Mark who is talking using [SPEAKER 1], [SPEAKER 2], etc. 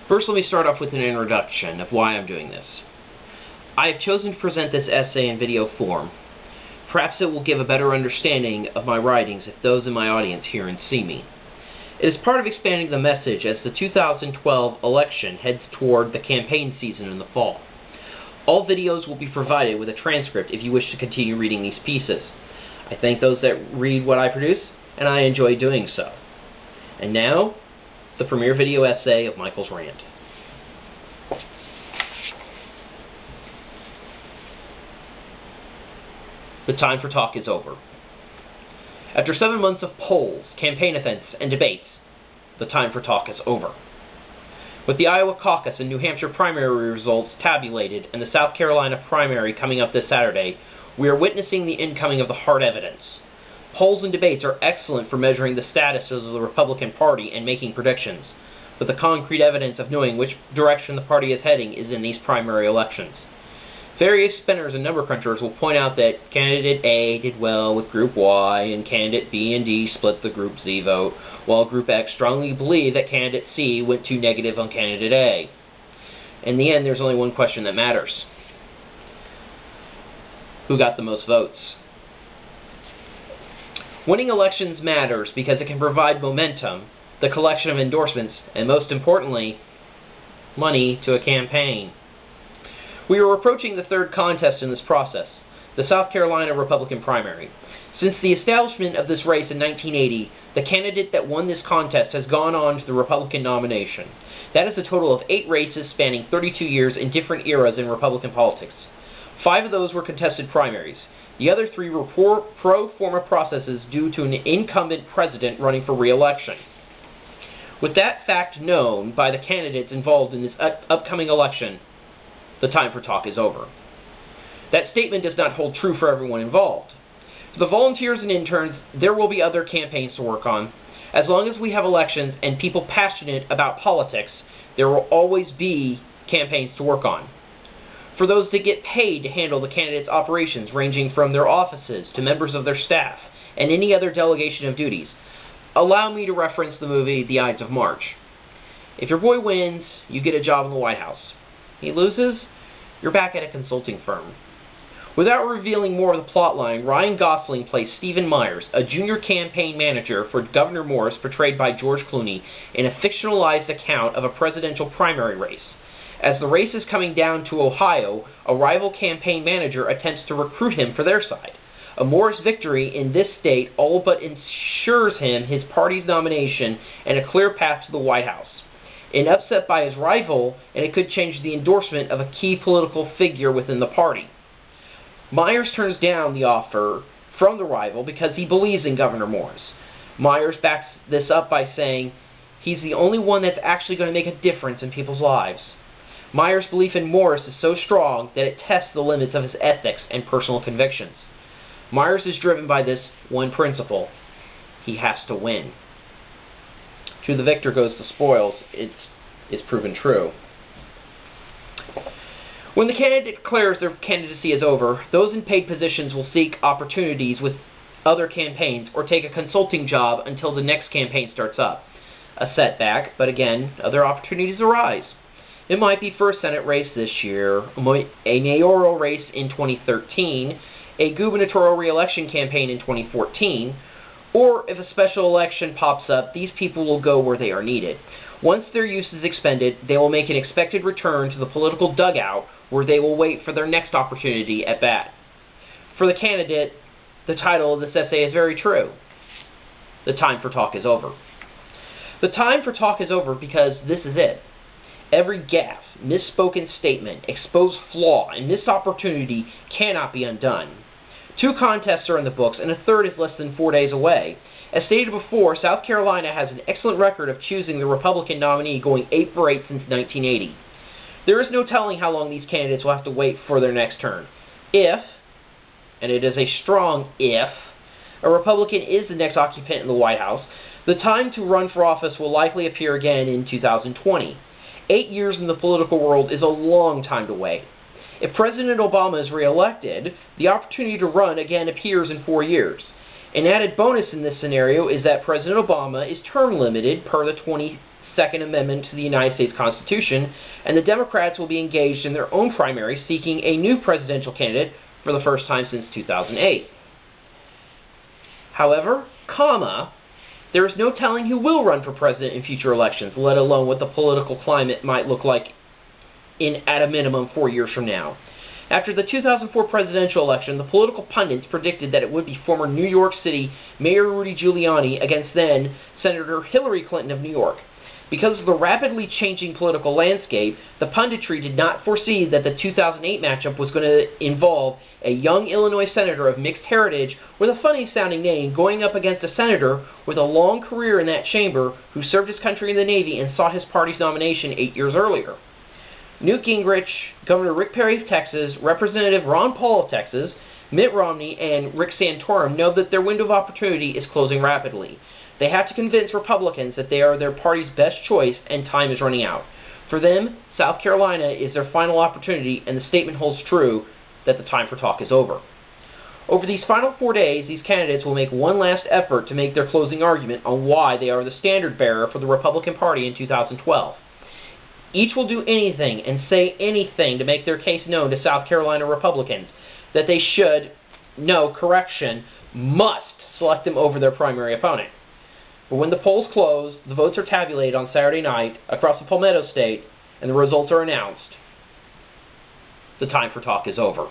[SPEAKER 1] First, let me start off with an introduction of why I'm doing this. I have chosen to present this essay in video form. Perhaps it will give a better understanding of my writings if those in my audience hear and see me. It is part of expanding the message as the 2012 election heads toward the campaign season in the fall. All videos will be provided with a transcript if you wish to continue reading these pieces. I thank those that read what I produce, and I enjoy doing so. And now, the premiere video essay of Michael's Rant. The time for talk is over. After 7 months of polls, campaign events, and debates, the time for talk is over. With the Iowa caucus and New Hampshire primary results tabulated and the South Carolina primary coming up this Saturday, we are witnessing the incoming of the hard evidence. Polls and debates are excellent for measuring the status of the Republican Party and making predictions, but the concrete evidence of knowing which direction the party is heading is in these primary elections. Various spinners and number crunchers will point out that candidate A did well with Group Y and candidate B and D split the Group Z vote, while Group X strongly believed that candidate C went too negative on candidate A. In the end, there's only one question that matters. Who got the most votes? Winning elections matters because it can provide momentum, the collection of endorsements, and most importantly, money to a campaign. We are approaching the third contest in this process, the South Carolina Republican primary. Since the establishment of this race in 1980, the candidate that won this contest has gone on to the Republican nomination. That is a total of 8 races spanning 32 years in different eras in Republican politics. 5 of those were contested primaries. The other 3 were pro forma processes due to an incumbent president running for re-election. With that fact known by the candidates involved in this upcoming election, the time for talk is over. That statement does not hold true for everyone involved. For the volunteers and interns, there will be other campaigns to work on. As long as we have elections and people passionate about politics, there will always be campaigns to work on. For those that get paid to handle the candidates' operations, ranging from their offices to members of their staff and any other delegation of duties, allow me to reference the movie The Ides of March. If your boy wins, you get a job in the White House. He loses, you're back at a consulting firm. Without revealing more of the plotline, Ryan Gosling plays Stephen Myers, a junior campaign manager for Governor Morris, portrayed by George Clooney, in a fictionalized account of a presidential primary race. As the race is coming down to Ohio, a rival campaign manager attempts to recruit him for their side. A Morris victory in this state all but ensures him his party's nomination and a clear path to the White House. An upset by his rival, and it could change the endorsement of a key political figure within the party. Myers turns down the offer from the rival because he believes in Governor Morris. Myers backs this up by saying he's the only one that's actually going to make a difference in people's lives. Myers' belief in Morris is so strong that it tests the limits of his ethics and personal convictions. Myers is driven by this one principle: he has to win. To the victor goes the spoils, it's proven true. When the candidate declares their candidacy is over, those in paid positions will seek opportunities with other campaigns or take a consulting job until the next campaign starts up. A setback, but again, other opportunities arise. It might be for a Senate race this year, a mayoral race in 2013, a gubernatorial re-election campaign in 2014, or if a special election pops up, these people will go where they are needed. Once their use is expended, they will make an expected return to the political dugout where they will wait for their next opportunity at bat. For the candidate, the title of this essay is very true. The time for talk is over. The time for talk is over because this is it. Every gaffe, misspoken statement, exposed flaw, and missed opportunity cannot be undone. 2 contests are in the books, and a third is less than 4 days away. As stated before, South Carolina has an excellent record of choosing the Republican nominee, going 8 for 8 since 1980. There is no telling how long these candidates will have to wait for their next turn. If, and it is a strong if, a Republican is the next occupant in the White House, the time to run for office will likely appear again in 2020. 8 years in the political world is a long time to wait. If President Obama is re-elected, the opportunity to run again appears in 4 years. An added bonus in this scenario is that President Obama is term limited per the Second Amendment to the United States Constitution, and the Democrats will be engaged in their own primary, seeking a new presidential candidate for the first time since 2008. However, there is no telling who will run for president in future elections, let alone what the political climate might look like at a minimum 4 years from now. After the 2004 presidential election, the political pundits predicted that it would be former New York City Mayor Rudy Giuliani against then Senator Hillary Clinton of New York. Because of the rapidly changing political landscape, the punditry did not foresee that the 2008 matchup was going to involve a young Illinois senator of mixed heritage with a funny-sounding name going up against a senator with a long career in that chamber who served his country in the Navy and saw his party's nomination 8 years earlier. Newt Gingrich, Governor Rick Perry of Texas, Representative Ron Paul of Texas, Mitt Romney, and Rick Santorum know that their window of opportunity is closing rapidly. They have to convince Republicans that they are their party's best choice and time is running out. For them, South Carolina is their final opportunity, and the statement holds true that the time for talk is over. Over these final 4 days, these candidates will make one last effort to make their closing argument on why they are the standard bearer for the Republican Party in 2012. Each will do anything and say anything to make their case known to South Carolina Republicans that they should, must select them over their primary opponent. But when the polls close, the votes are tabulated on Saturday night across the Palmetto State, and the results are announced, the time for talk is over.